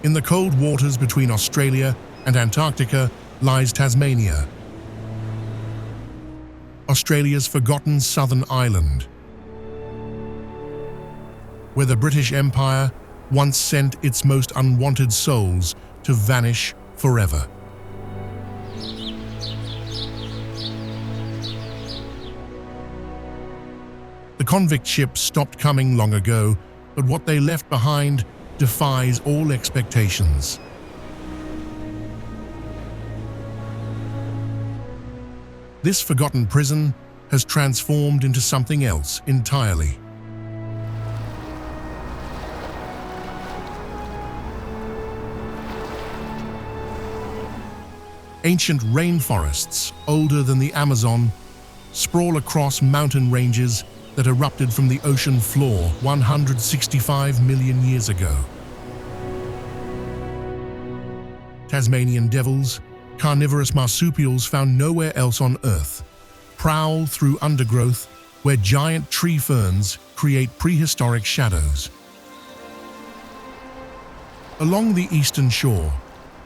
In the cold waters between Australia and Antarctica lies Tasmania, Australia's forgotten southern island, where the British Empire once sent its most unwanted souls to vanish forever. The convict ships stopped coming long ago, but what they left behind defies all expectations. This forgotten prison has transformed into something else entirely. Ancient rainforests, older than the Amazon, sprawl across mountain ranges that erupted from the ocean floor 165 million years ago. Tasmanian devils, carnivorous marsupials found nowhere else on Earth, prowl through undergrowth where giant tree ferns create prehistoric shadows. Along the eastern shore,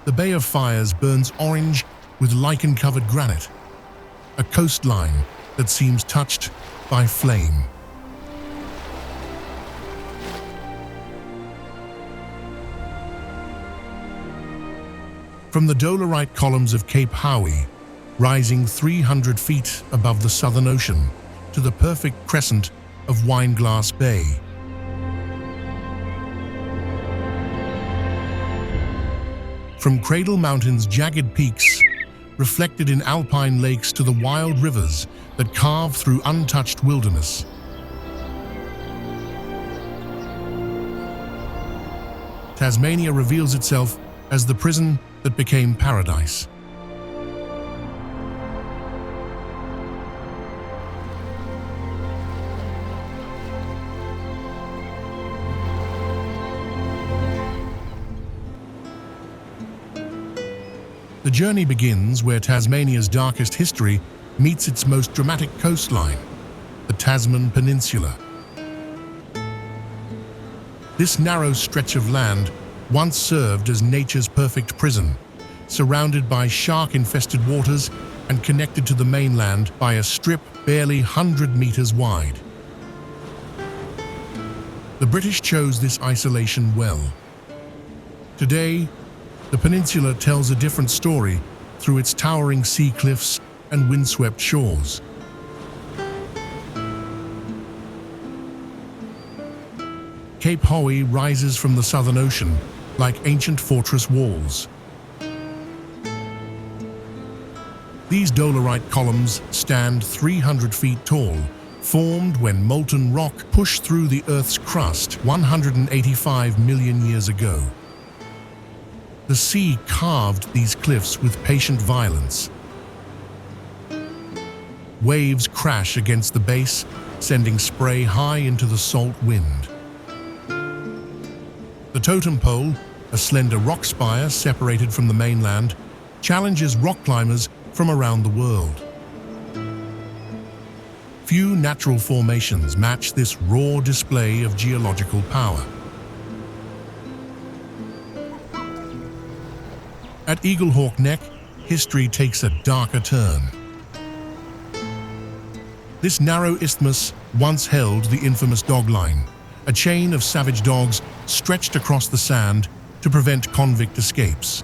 the Bay of Fires burns orange with lichen-covered granite, a coastline that seems touched by flame. From the dolerite columns of Cape Hauy, rising 300 feet above the Southern Ocean, to the perfect crescent of Wineglass Bay. From Cradle Mountain's jagged peaks, reflected in alpine lakes to the wild rivers that carve through untouched wilderness. Tasmania reveals itself as the prison that became paradise. The journey begins where Tasmania's darkest history meets its most dramatic coastline, the Tasman Peninsula. This narrow stretch of land once served as nature's perfect prison, surrounded by shark-infested waters and connected to the mainland by a strip barely 100 meters wide. The British chose this isolation well. Today, the peninsula tells a different story through its towering sea cliffs and windswept shores. Cape Hauy rises from the Southern Ocean like ancient fortress walls. These dolerite columns stand 300 feet tall, formed when molten rock pushed through the Earth's crust 185 million years ago. The sea carved these cliffs with patient violence. Waves crash against the base, sending spray high into the salt wind. The totem pole, a slender rock spire separated from the mainland, challenges rock climbers from around the world. Few natural formations match this raw display of geological power. At Eaglehawk Neck, history takes a darker turn. This narrow isthmus once held the infamous dog line, a chain of savage dogs stretched across the sand to prevent convict escapes.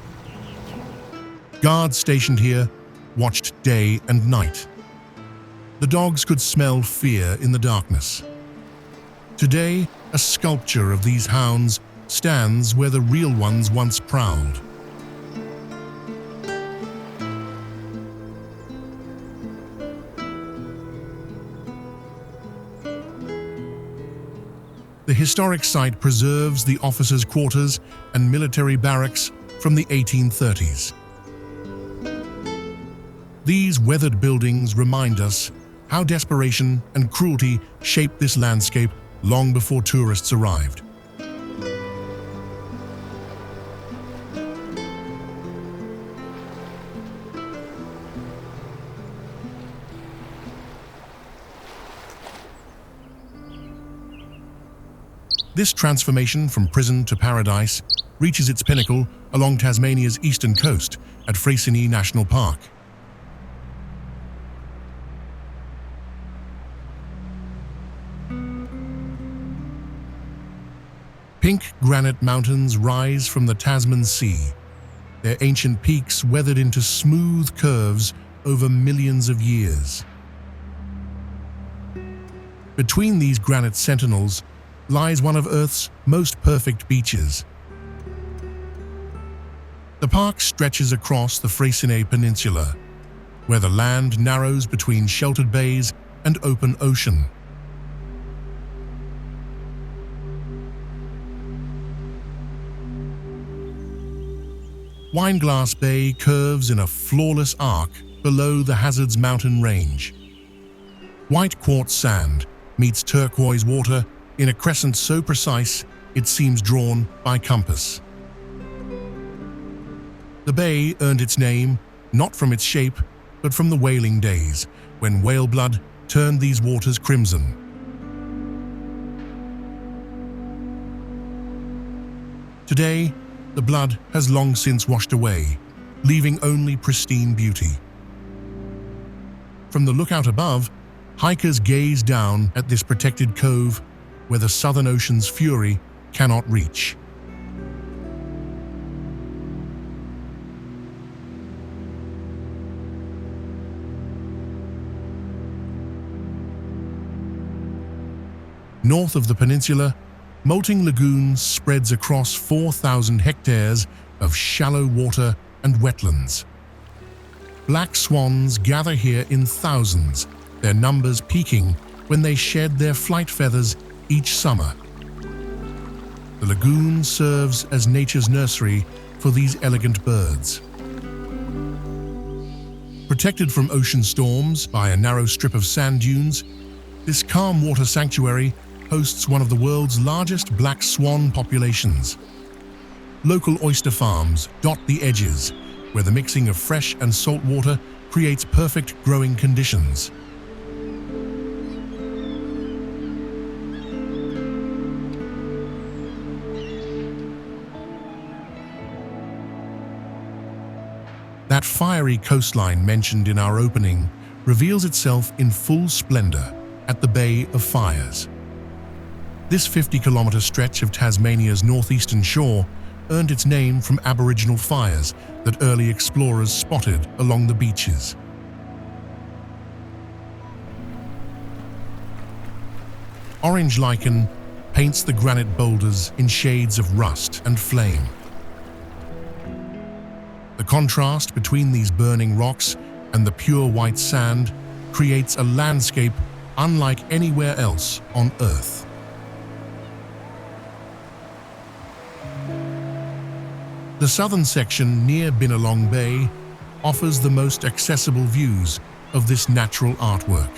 Guards stationed here watched day and night. The dogs could smell fear in the darkness. Today, a sculpture of these hounds stands where the real ones once prowled. The historic site preserves the officers' quarters and military barracks from the 1830s. These weathered buildings remind us how desperation and cruelty shaped this landscape long before tourists arrived. This transformation from prison to paradise reaches its pinnacle along Tasmania's eastern coast at Freycinet National Park. Pink granite mountains rise from the Tasman Sea, their ancient peaks weathered into smooth curves over millions of years. Between these granite sentinels lies one of Earth's most perfect beaches. The park stretches across the Freycinet Peninsula, where the land narrows between sheltered bays and open ocean. Wineglass Bay curves in a flawless arc below the Hazards mountain range. White quartz sand meets turquoise water in a crescent so precise it seems drawn by compass. The bay earned its name not from its shape, but from the whaling days, when whale blood turned these waters crimson. Today, the blood has long since washed away, leaving only pristine beauty. From the lookout above, hikers gaze down at this protected cove where the Southern Ocean's fury cannot reach. North of the peninsula, Molting Lagoon spreads across 4,000 hectares of shallow water and wetlands. Black swans gather here in thousands, their numbers peaking when they shed their flight feathers each summer. The lagoon serves as nature's nursery for these elegant birds. Protected from ocean storms by a narrow strip of sand dunes, this calm water sanctuary hosts one of the world's largest black swan populations. Local oyster farms dot the edges, where the mixing of fresh and salt water creates perfect growing conditions. That fiery coastline mentioned in our opening reveals itself in full splendor at the Bay of Fires. This 50-kilometer stretch of Tasmania's northeastern shore earned its name from Aboriginal fires that early explorers spotted along the beaches. Orange lichen paints the granite boulders in shades of rust and flame. The contrast between these burning rocks and the pure white sand creates a landscape unlike anywhere else on Earth. The southern section near Binalong Bay offers the most accessible views of this natural artwork.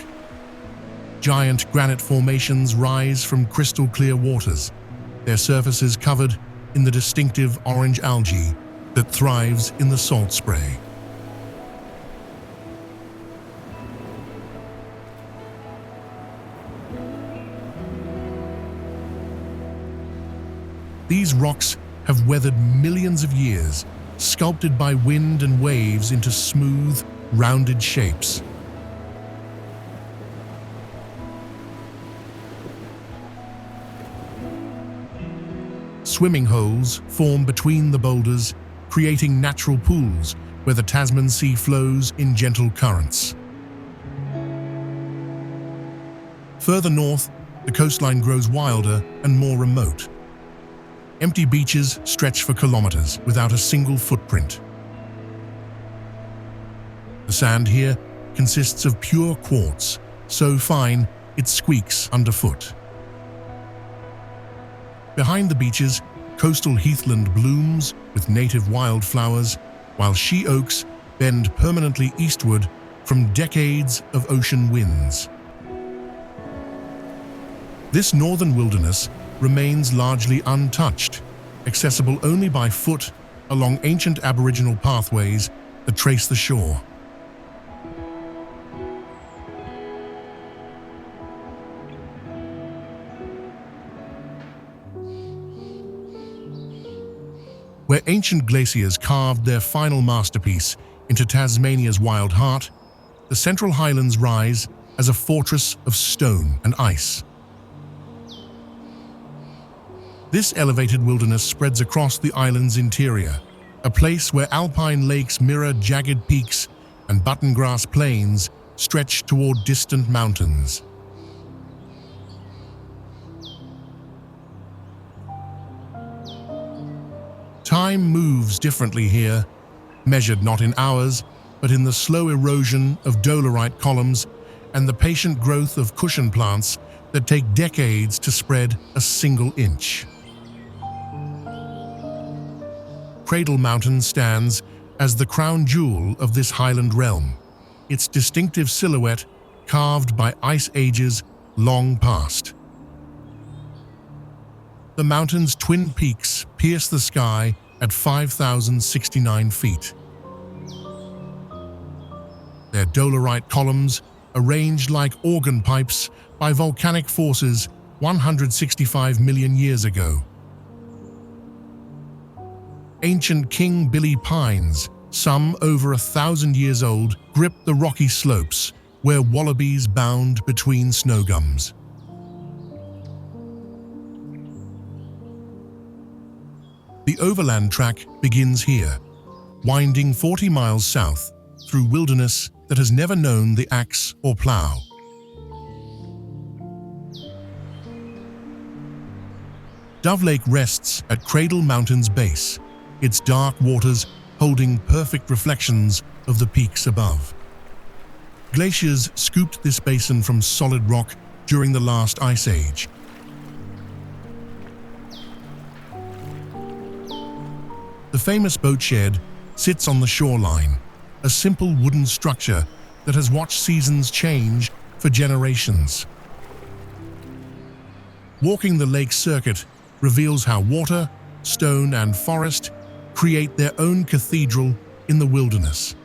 Giant granite formations rise from crystal clear waters, their surfaces covered in the distinctive orange algae that thrives in the salt spray. These rocks have weathered millions of years, sculpted by wind and waves into smooth, rounded shapes. Swimming holes form between the boulders, creating natural pools where the Tasman Sea flows in gentle currents. Further north, the coastline grows wilder and more remote. Empty beaches stretch for kilometers without a single footprint. The sand here consists of pure quartz, so fine it squeaks underfoot. Behind the beaches, coastal heathland blooms with native wildflowers, while she oaks bend permanently eastward from decades of ocean winds. This northern wilderness remains largely untouched, accessible only by foot along ancient Aboriginal pathways that trace the shore. Where ancient glaciers carved their final masterpiece into Tasmania's wild heart, the Central Highlands rise as a fortress of stone and ice. This elevated wilderness spreads across the island's interior, a place where alpine lakes mirror jagged peaks and buttongrass plains stretch toward distant mountains. Time moves differently here, measured not in hours, but in the slow erosion of dolerite columns and the patient growth of cushion plants that take decades to spread a single inch. Cradle Mountain stands as the crown jewel of this highland realm, its distinctive silhouette carved by ice ages long past. The mountain's twin peaks pierce the sky at 5,069 feet. Their dolerite columns, arranged like organ pipes by volcanic forces 165 million years ago. Ancient King Billy pines, some over 1,000 years old, grip the rocky slopes where wallabies bound between snow gums. The overland track begins here, winding 40 miles south through wilderness that has never known the axe or plow. Dove Lake rests at Cradle Mountain's base, its dark waters holding perfect reflections of the peaks above. Glaciers scooped this basin from solid rock during the last ice age. The famous boat shed sits on the shoreline, a simple wooden structure that has watched seasons change for generations. Walking the lake circuit reveals how water, stone, and forest create their own cathedral in the wilderness.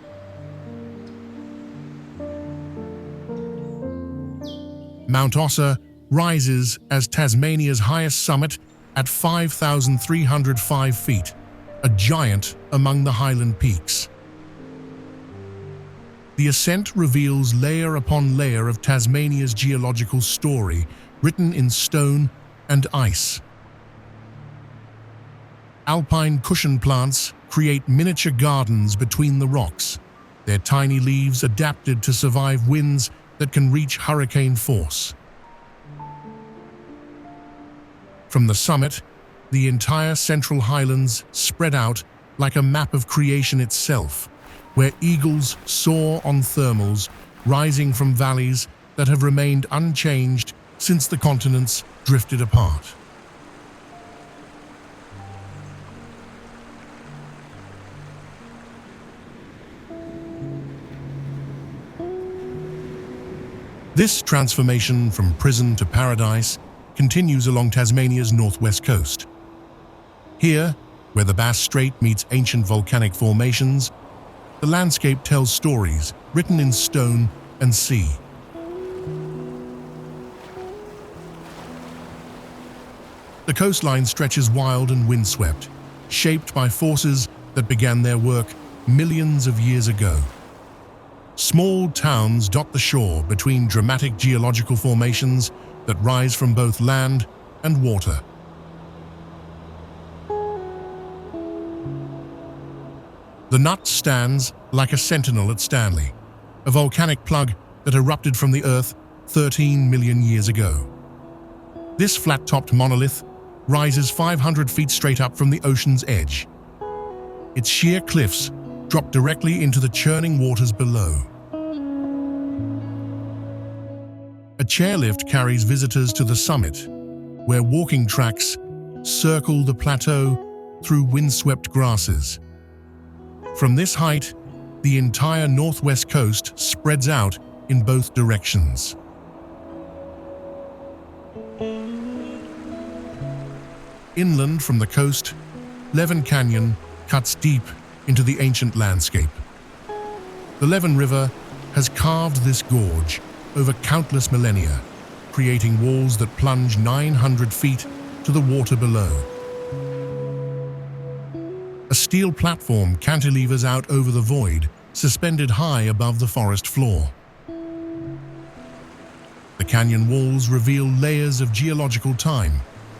Mount Ossa rises as Tasmania's highest summit at 5,305 feet, a giant among the highland peaks. The ascent reveals layer upon layer of Tasmania's geological story, written in stone and ice. Alpine cushion plants create miniature gardens between the rocks, their tiny leaves adapted to survive winds that can reach hurricane force. From the summit, the entire Central Highlands spread out like a map of creation itself, where eagles soar on thermals, rising from valleys that have remained unchanged since the continents drifted apart. This transformation from prison to paradise continues along Tasmania's northwest coast. Here, where the Bass Strait meets ancient volcanic formations, the landscape tells stories written in stone and sea. The coastline stretches wild and windswept, shaped by forces that began their work millions of years ago. Small towns dot the shore between dramatic geological formations that rise from both land and water. The Nut stands like a sentinel at Stanley, a volcanic plug that erupted from the Earth 13 million years ago. This flat-topped monolith rises 500 feet straight up from the ocean's edge. Its sheer cliffs drop directly into the churning waters below. A chairlift carries visitors to the summit, where walking tracks circle the plateau through windswept grasses. From this height, the entire northwest coast spreads out in both directions. Inland from the coast, Leven Canyon cuts deep into the ancient landscape. The Leven River has carved this gorge over countless millennia, creating walls that plunge 900 feet to the water below. A steel platform cantilevers out over the void, suspended high above the forest floor. The canyon walls reveal layers of geological time,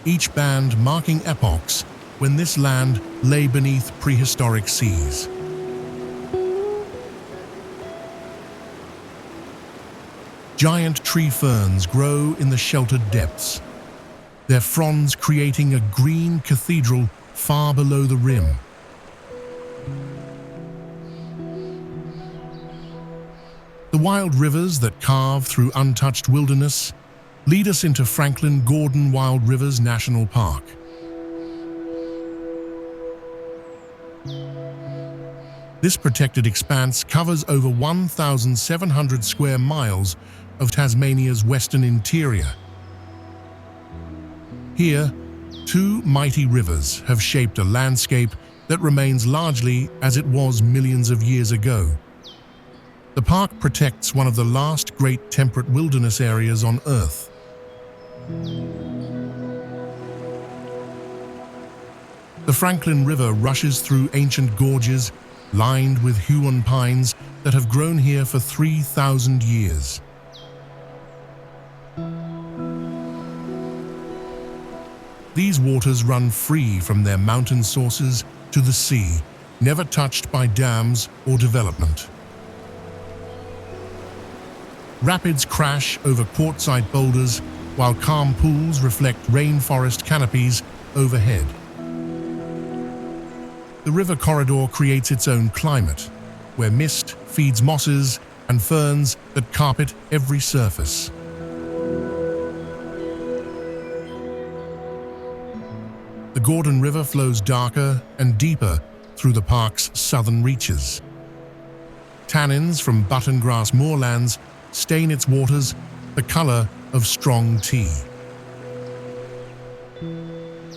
each band marking epochs when this land lay beneath prehistoric seas. Giant tree ferns grow in the sheltered depths, their fronds creating a green cathedral far below the rim. The wild rivers that carve through untouched wilderness lead us into Franklin Gordon Wild Rivers National Park. This protected expanse covers over 1,700 square miles of Tasmania's western interior. Here, two mighty rivers have shaped a landscape that remains largely as it was millions of years ago. The park protects one of the last great temperate wilderness areas on Earth. The Franklin River rushes through ancient gorges lined with Huon pines that have grown here for 3,000 years. These waters run free from their mountain sources to the sea, never touched by dams or development. Rapids crash over quartzite boulders, while calm pools reflect rainforest canopies overhead. The river corridor creates its own climate, where mist feeds mosses and ferns that carpet every surface. The Gordon River flows darker and deeper through the park's southern reaches. Tannins from buttongrass moorlands stain its waters the color of strong tea.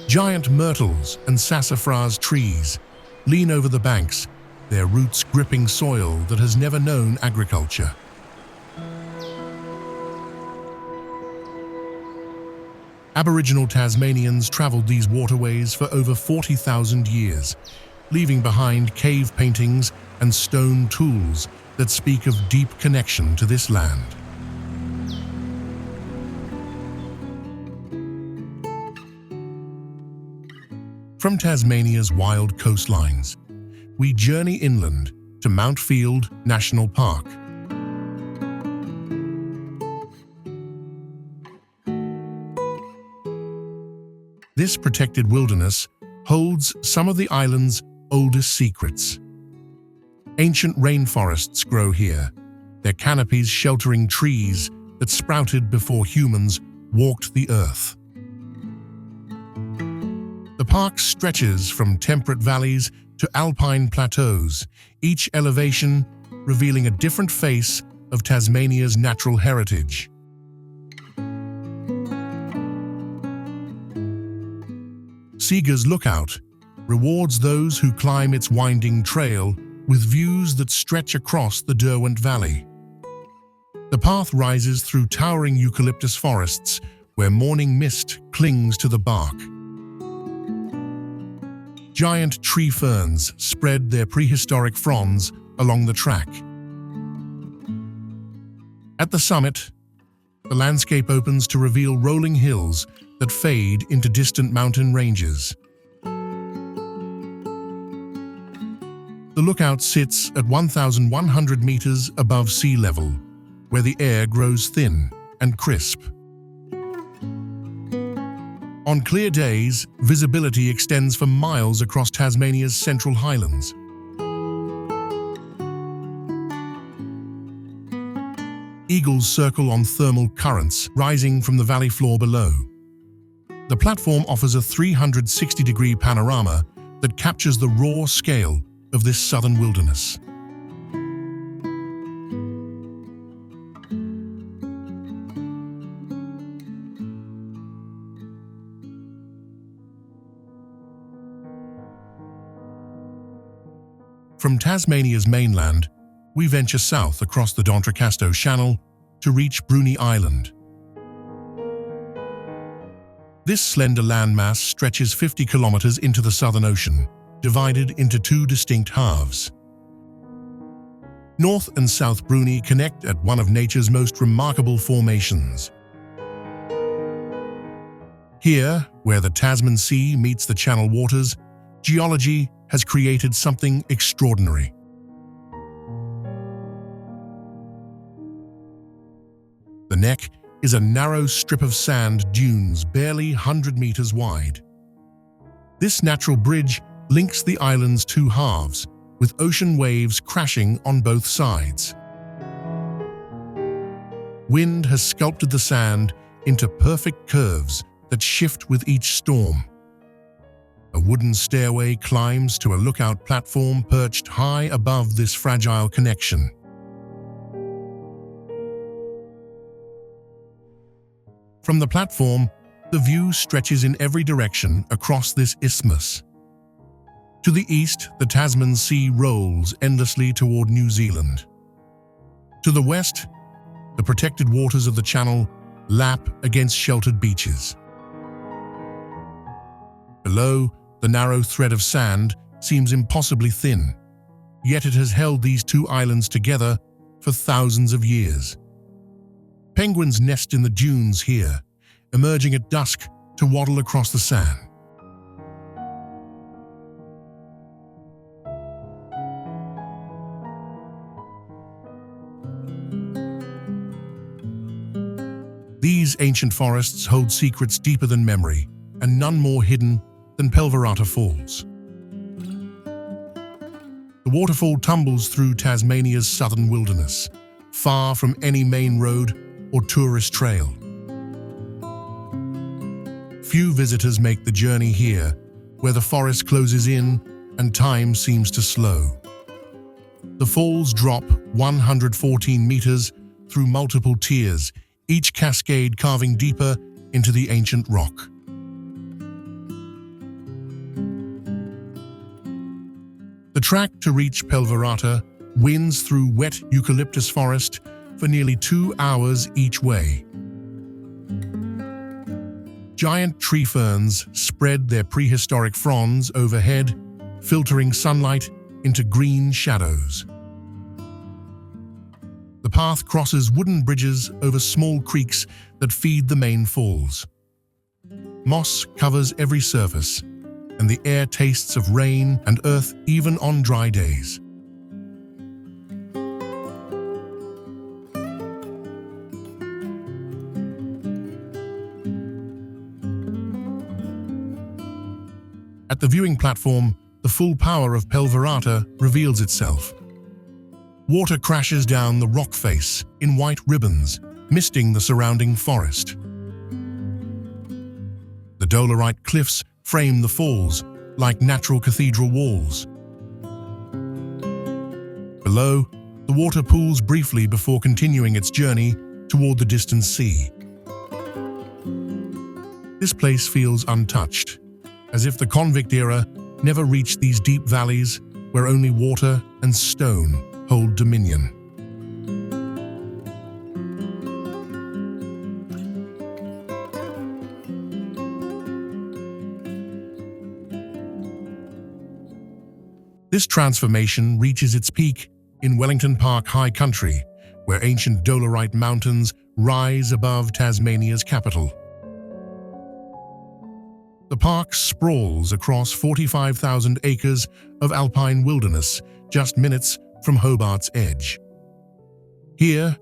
Giant myrtles and sassafras trees lean over the banks, their roots gripping soil that has never known agriculture. Aboriginal Tasmanians traveled these waterways for over 40,000 years, leaving behind cave paintings and stone tools that speak of deep connection to this land. From Tasmania's wild coastlines, we journey inland to Mountfield National Park. This protected wilderness holds some of the island's oldest secrets. Ancient rainforests grow here, their canopies sheltering trees that sprouted before humans walked the earth. The park stretches from temperate valleys to alpine plateaus, each elevation revealing a different face of Tasmania's natural heritage. Seeger's Lookout rewards those who climb its winding trail with views that stretch across the Derwent Valley. The path rises through towering eucalyptus forests where morning mist clings to the bark. Giant tree ferns spread their prehistoric fronds along the track. At the summit, the landscape opens to reveal rolling hills that fade into distant mountain ranges. The lookout sits at 1,100 meters above sea level, where the air grows thin and crisp. On clear days, visibility extends for miles across Tasmania's central highlands. Eagles circle on thermal currents rising from the valley floor below. The platform offers a 360-degree panorama that captures the raw scale of this southern wilderness. From Tasmania's mainland, we venture south across the D'Entrecasteaux Channel to reach Bruny Island. This slender landmass stretches 50 kilometers into the Southern Ocean, divided into two distinct halves. North and South Bruny connect at one of nature's most remarkable formations. Here, where the Tasman Sea meets the Channel waters, geology has created something extraordinary. The neck is a narrow strip of sand dunes barely 100 meters wide. This natural bridge links the island's two halves, with ocean waves crashing on both sides. Wind has sculpted the sand into perfect curves that shift with each storm. A wooden stairway climbs to a lookout platform perched high above this fragile connection. From the platform, the view stretches in every direction across this isthmus. To the east, the Tasman Sea rolls endlessly toward New Zealand. To the west, the protected waters of the Channel lap against sheltered beaches. Below, the narrow thread of sand seems impossibly thin, yet it has held these two islands together for thousands of years. Penguins nest in the dunes here, emerging at dusk to waddle across the sand. These ancient forests hold secrets deeper than memory, and none more hidden than Pelverata Falls. The waterfall tumbles through Tasmania's southern wilderness, far from any main road or tourist trail. Few visitors make the journey here, where the forest closes in and time seems to slow. The falls drop 114 meters through multiple tiers, each cascade carving deeper into the ancient rock. The track to reach Pelverata winds through wet eucalyptus forest for nearly 2 hours each way. Giant tree ferns spread their prehistoric fronds overhead, filtering sunlight into green shadows. The path crosses wooden bridges over small creeks that feed the main falls. Moss covers every surface, and the air tastes of rain and earth even on dry days. At the viewing platform, the full power of Pelverata reveals itself. Water crashes down the rock face in white ribbons, misting the surrounding forest. The dolerite cliffs frame the falls like natural cathedral walls. Below, the water pools briefly before continuing its journey toward the distant sea. This place feels untouched, as if the convict era never reached these deep valleys where only water and stone hold dominion. This transformation reaches its peak in Wellington Park High Country, where ancient dolerite mountains rise above Tasmania's capital. The park sprawls across 45,000 acres of alpine wilderness, just minutes from Hobart's edge. Here,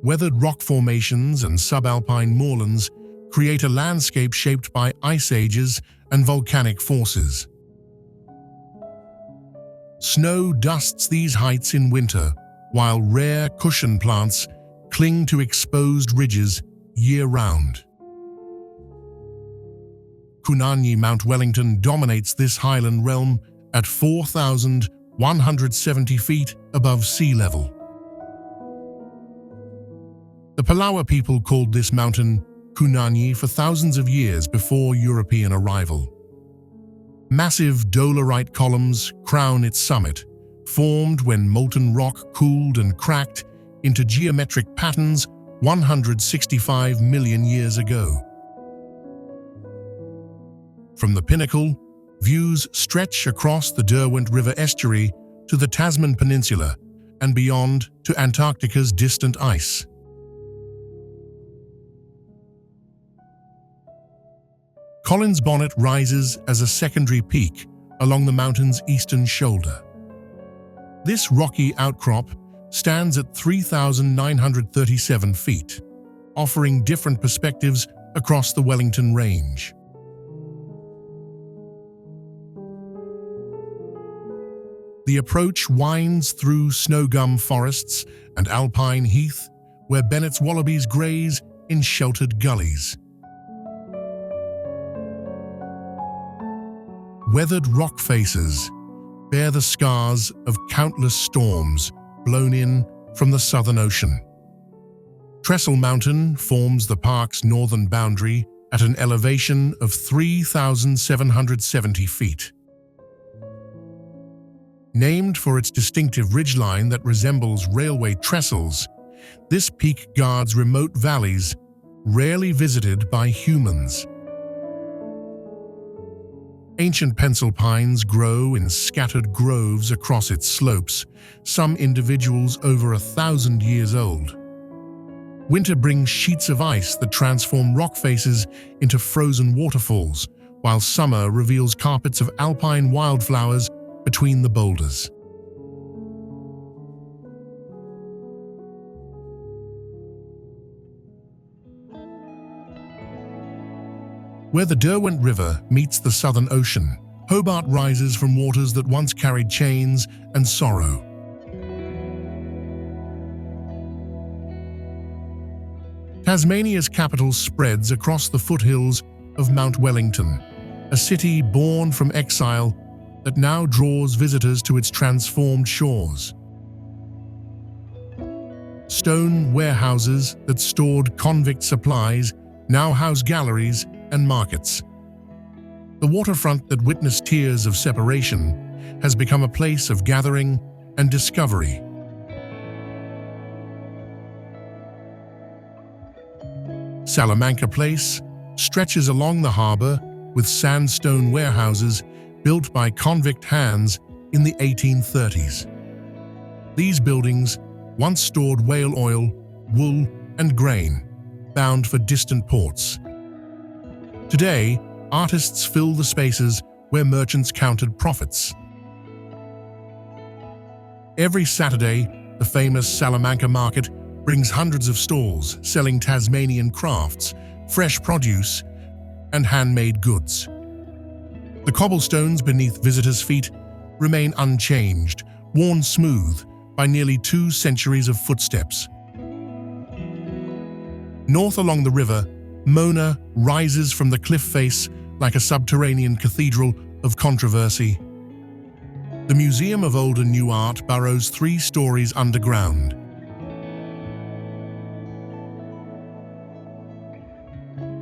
weathered rock formations and subalpine moorlands create a landscape shaped by ice ages and volcanic forces. Snow dusts these heights in winter, while rare cushion plants cling to exposed ridges year-round. Kunanyi Mount Wellington dominates this highland realm at 4,170 feet above sea level. The Palawa people called this mountain Kunanyi for thousands of years before European arrival. Massive dolerite columns crown its summit, formed when molten rock cooled and cracked into geometric patterns 165 million years ago. From the pinnacle, Views stretch across the Derwent River estuary to the Tasman Peninsula and beyond to Antarctica's distant ice. Collins Bonnet rises as a secondary peak along the mountain's eastern shoulder. This rocky outcrop stands at 3,937 feet, offering different perspectives across the Wellington Range. The approach winds through snow-gum forests and alpine heath, where Bennett's wallabies graze in sheltered gullies. Weathered rock faces bear the scars of countless storms blown in from the Southern Ocean. Trestle Mountain forms the park's northern boundary at an elevation of 3,770 feet. Named for its distinctive ridgeline that resembles railway trestles, this peak guards remote valleys rarely visited by humans. Ancient pencil pines grow in scattered groves across its slopes, some individuals over 1,000 years old. Winter brings sheets of ice that transform rock faces into frozen waterfalls, while summer reveals carpets of alpine wildflowers between the boulders. Where the Derwent River meets the Southern Ocean, Hobart rises from waters that once carried chains and sorrow. Tasmania's capital spreads across the foothills of Mount Wellington, a city born from exile that now draws visitors to its transformed shores. Stone warehouses that stored convict supplies now house galleries and markets. The waterfront that witnessed years of separation has become a place of gathering and discovery. Salamanca Place stretches along the harbour with sandstone warehouses built by convict hands in the 1830s. These buildings once stored whale oil, wool, and grain, bound for distant ports. Today, artists fill the spaces where merchants counted profits. Every Saturday, the famous Salamanca market brings hundreds of stalls selling Tasmanian crafts, fresh produce, and handmade goods. The cobblestones beneath visitors' feet remain unchanged, worn smooth by nearly 2 centuries of footsteps. North along the river, Mona rises from the cliff face like a subterranean cathedral of controversy. The Museum of Old and New Art burrows 3 stories underground.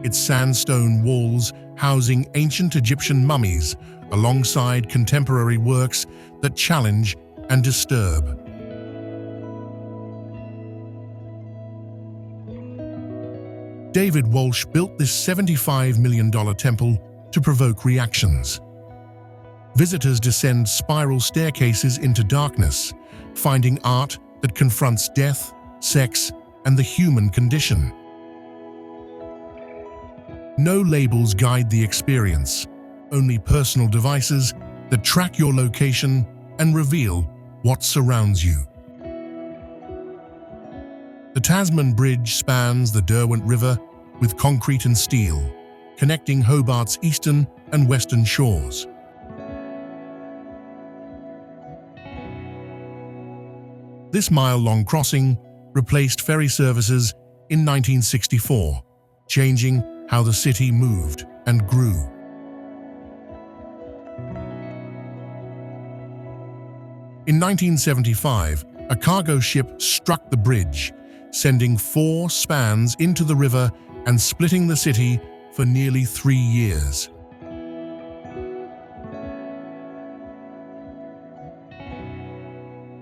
Its sandstone walls housing ancient Egyptian mummies alongside contemporary works that challenge and disturb. David Walsh built this $75 million temple to provoke reactions. Visitors descend spiral staircases into darkness, finding art that confronts death, sex, and the human condition. No labels guide the experience, only personal devices that track your location and reveal what surrounds you. The Tasman Bridge spans the Derwent River with concrete and steel, connecting Hobart's eastern and western shores. This mile-long crossing replaced ferry services in 1964, changing how the city moved and grew. In 1975, a cargo ship struck the bridge, sending 4 spans into the river and splitting the city for nearly 3 years.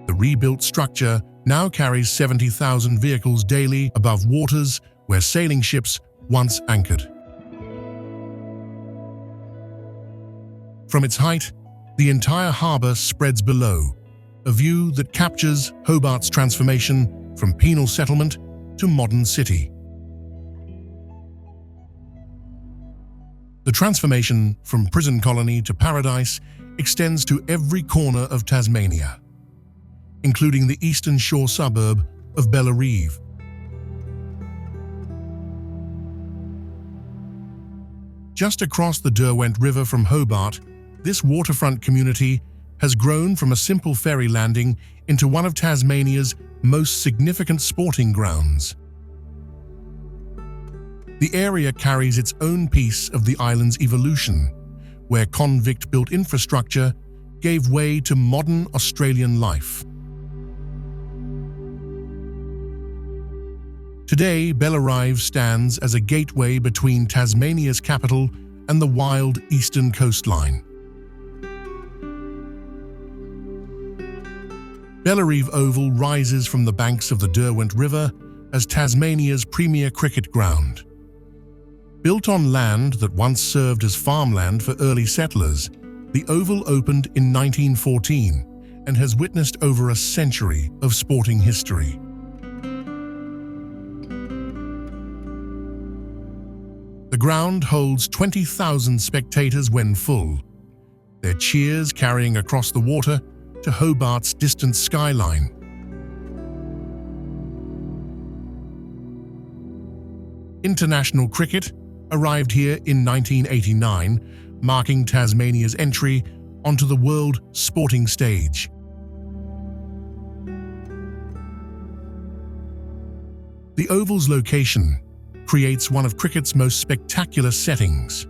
The rebuilt structure now carries 70,000 vehicles daily above waters where sailing ships once anchored. From its height, the entire harbour spreads below, a view that captures Hobart's transformation from penal settlement to modern city. The transformation from prison colony to paradise extends to every corner of Tasmania, including the eastern shore suburb of Bellerive. Just across the Derwent River from Hobart, this waterfront community has grown from a simple ferry landing into one of Tasmania's most significant sporting grounds. The area carries its own piece of the island's evolution, where convict-built infrastructure gave way to modern Australian life. Today, Bellerive stands as a gateway between Tasmania's capital and the wild eastern coastline. Bellerive Oval rises from the banks of the Derwent River as Tasmania's premier cricket ground. Built on land that once served as farmland for early settlers, the Oval opened in 1914 and has witnessed over a century of sporting history. The ground holds 20,000 spectators when full, their cheers carrying across the water to Hobart's distant skyline. International cricket arrived here in 1989, marking Tasmania's entry onto the world sporting stage. The Oval's location creates one of cricket's most spectacular settings.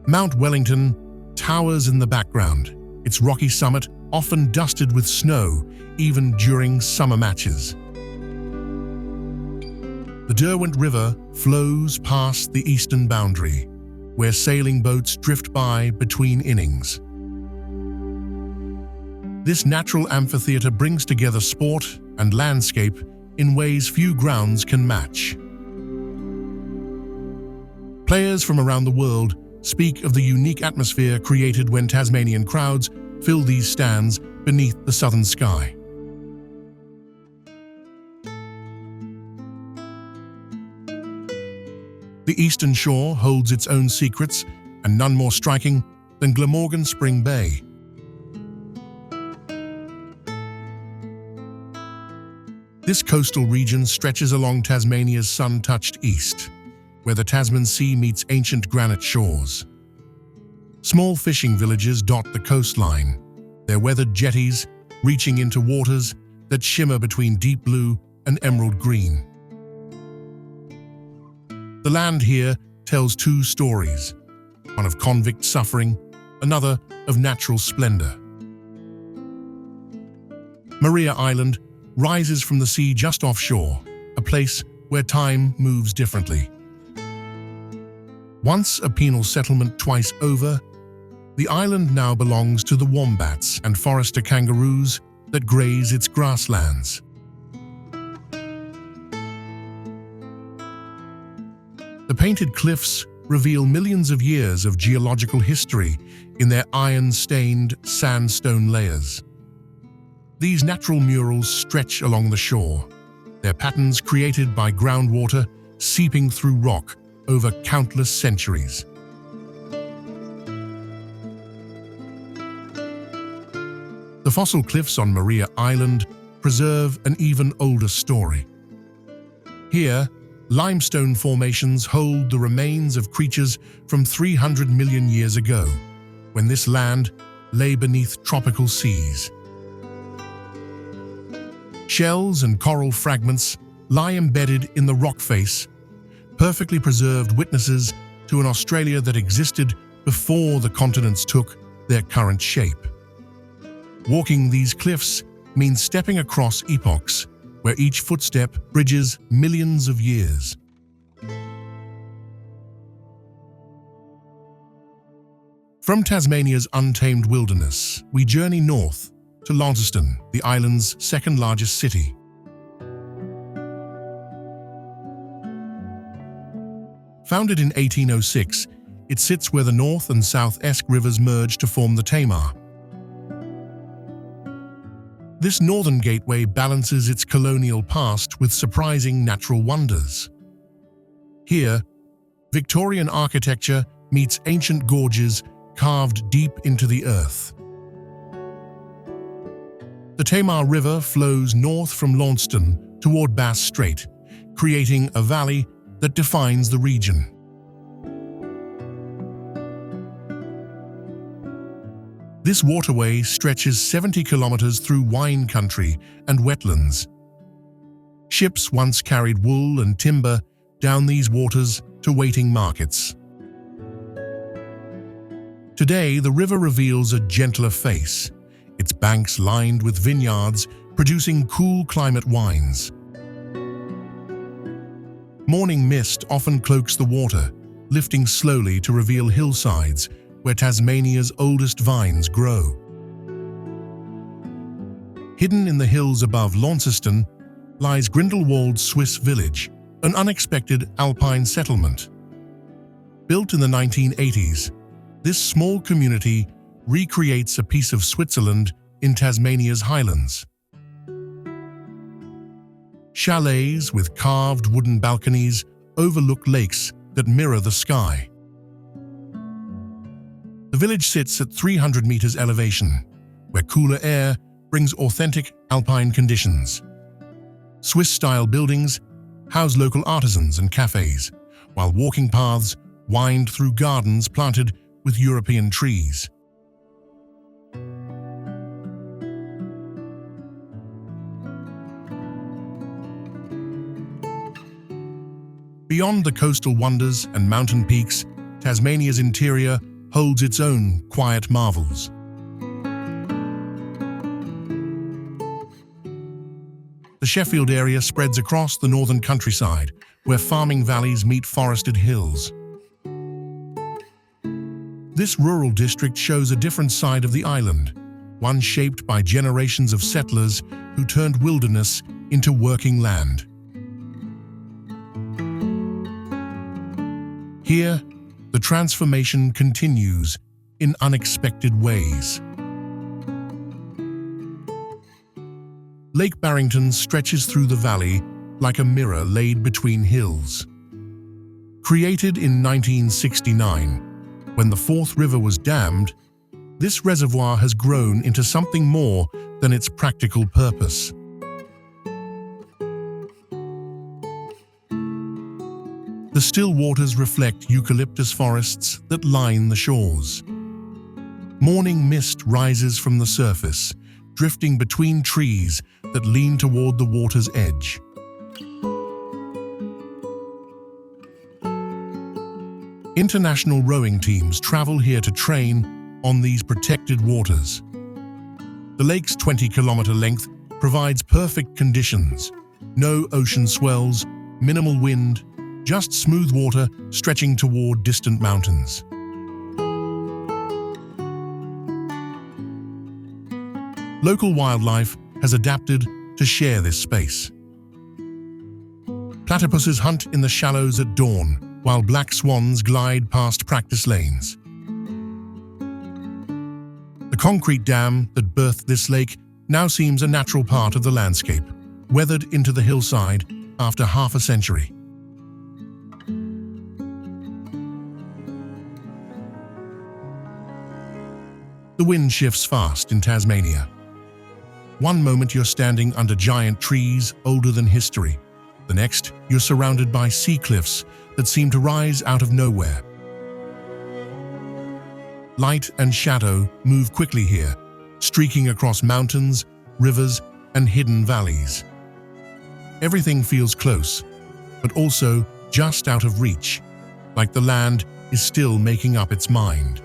Mount Wellington towers in the background, its rocky summit often dusted with snow even during summer matches. The Derwent River flows past the eastern boundary, where sailing boats drift by between innings. This natural amphitheatre brings together sport and landscape in ways few grounds can match. Players from around the world speak of the unique atmosphere created when Tasmanian crowds fill these stands beneath the southern sky. The eastern shore holds its own secrets, and none more striking than Glamorgan Spring Bay. This coastal region stretches along Tasmania's sun-touched east, where the Tasman Sea meets ancient granite shores. Small fishing villages dot the coastline, their weathered jetties reaching into waters that shimmer between deep blue and emerald green. The land here tells two stories, one of convict suffering, another of natural splendor. Bruny Island rises from the sea just offshore, a place where time moves differently. Once a penal settlement twice over, the island now belongs to the wombats and forester kangaroos that graze its grasslands. The painted cliffs reveal millions of years of geological history in their iron-stained sandstone layers. These natural murals stretch along the shore, their patterns created by groundwater seeping through rock over countless centuries. The fossil cliffs on Bruny Island preserve an even older story. Here, limestone formations hold the remains of creatures from 300 million years ago, when this land lay beneath tropical seas. Shells and coral fragments lie embedded in the rock face, perfectly preserved witnesses to an Australia that existed before the continents took their current shape. Walking these cliffs means stepping across epochs, where each footstep bridges millions of years. From Tasmania's untamed wilderness, we journey north to Launceston, the island's second-largest city. Founded in 1806, It sits where the North and South Esk rivers merge to form the Tamar. This northern gateway balances its colonial past with surprising natural wonders. Here, Victorian architecture meets ancient gorges carved deep into the earth. The Tamar River flows north from Launceston toward Bass Strait, creating a valley that defines the region. This waterway stretches 70 kilometers through wine country and wetlands. Ships once carried wool and timber down these waters to waiting markets. Today, the river reveals a gentler face, its banks lined with vineyards producing cool climate wines. Morning mist often cloaks the water, lifting slowly to reveal hillsides where Tasmania's oldest vines grow. Hidden in the hills above Launceston lies Grindelwald's Swiss village, an unexpected alpine settlement. Built in the 1980s, this small community recreates a piece of Switzerland in Tasmania's Highlands. Chalets with carved wooden balconies overlook lakes that mirror the sky. The village sits at 300 meters elevation, where cooler air brings authentic alpine conditions. Swiss-style buildings house local artisans and cafes, while walking paths wind through gardens planted with European trees. Beyond the coastal wonders and mountain peaks, Tasmania's interior holds its own quiet marvels. The Sheffield Area spreads across the northern countryside, where farming valleys meet forested hills. This rural district shows a different side of the island, one shaped by generations of settlers who turned wilderness into working land. Here, the transformation continues in unexpected ways. Lake Barrington stretches through the valley like a mirror laid between hills. Created in 1969, when the Forth River was dammed, this reservoir has grown into something more than its practical purpose. The still waters reflect eucalyptus forests that line the shores. Morning mist rises from the surface, drifting between trees that lean toward the water's edge. International rowing teams travel here to train on these protected waters. The lake's 20-kilometer length provides perfect conditions. No ocean swells, minimal wind, just smooth water stretching toward distant mountains. Local wildlife has adapted to share this space. Platypuses hunt in the shallows at dawn, while black swans glide past practice lanes. The concrete dam that birthed this lake now seems a natural part of the landscape, weathered into the hillside after half a century. The wind shifts fast in Tasmania. One moment you're standing under giant trees older than history. The next, you're surrounded by sea cliffs that seem to rise out of nowhere. Light and shadow move quickly here, streaking across mountains, rivers, and hidden valleys. Everything feels close, but also just out of reach, like the land is still making up its mind.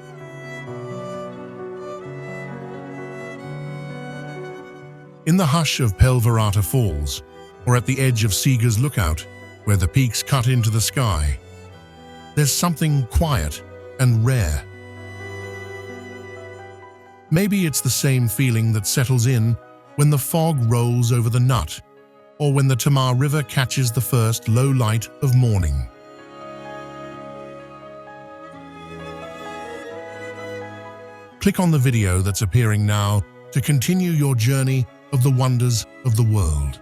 In the hush of Pelverata Falls, or at the edge of Seeger's Lookout, where the peaks cut into the sky, there's something quiet and rare. Maybe it's the same feeling that settles in when the fog rolls over the Nut, or when the Tamar River catches the first low light of morning. Click on the video that's appearing now to continue your journey of the wonders of the world.